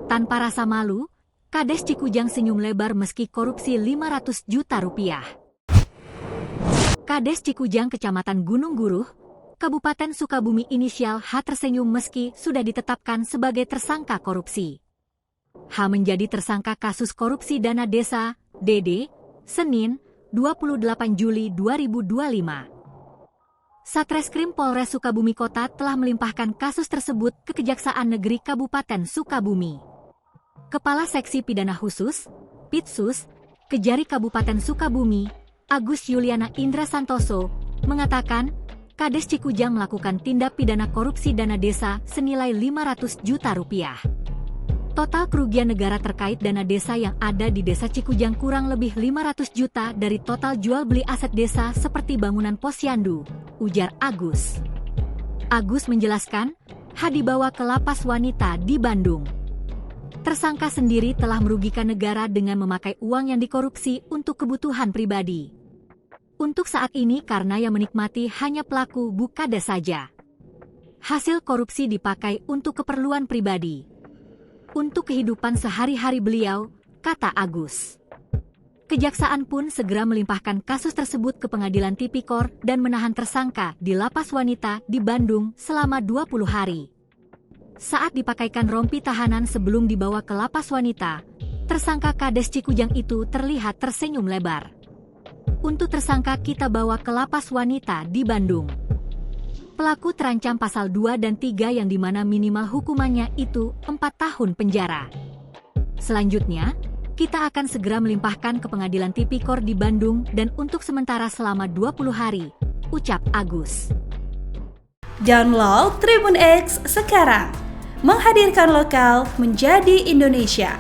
Tanpa rasa malu, Kades Cikujang senyum lebar meski korupsi 500 juta rupiah. Kades Cikujang Kecamatan Gunung Guruh, Kabupaten Sukabumi inisial H tersenyum meski sudah ditetapkan sebagai tersangka korupsi. H menjadi tersangka kasus korupsi dana desa, DD, Senin, 28 Juli 2025. Satreskrim Polres Sukabumi Kota telah melimpahkan kasus tersebut ke Kejaksaan Negeri Kabupaten Sukabumi. Kepala Seksi Pidana Khusus, Pitsus, Kejari Kabupaten Sukabumi, Agus Yuliana Indra Santoso, mengatakan, Kades Cikujang melakukan tindak pidana korupsi dana desa senilai 500 juta rupiah. Total kerugian negara terkait dana desa yang ada di Desa Cikujang kurang lebih 500 juta dari total jual beli aset desa seperti bangunan posyandu, ujar Agus. Agus menjelaskan, H dibawa ke lapas wanita di Bandung. Tersangka sendiri telah merugikan negara dengan memakai uang yang dikorupsi untuk kebutuhan pribadi. Untuk saat ini karena yang menikmati hanya pelaku Kades saja. Hasil korupsi dipakai untuk keperluan pribadi. Untuk kehidupan sehari-hari beliau, kata Agus. Kejaksaan pun segera melimpahkan kasus tersebut ke Pengadilan Tipikor dan menahan tersangka di lapas wanita di Bandung selama 20 hari. Saat dipakaikan rompi tahanan sebelum dibawa ke lapas wanita, tersangka Kades Cikujang itu terlihat tersenyum lebar. Untuk tersangka kita bawa ke lapas wanita di Bandung. Pelaku terancam pasal 2 dan 3 yang dimana minimal hukumannya itu 4 tahun penjara. Selanjutnya, kita akan segera melimpahkan ke Pengadilan Tipikor di Bandung dan untuk sementara selama 20 hari, ucap Agus. Download Tribun X sekarang, menghadirkan lokal menjadi Indonesia.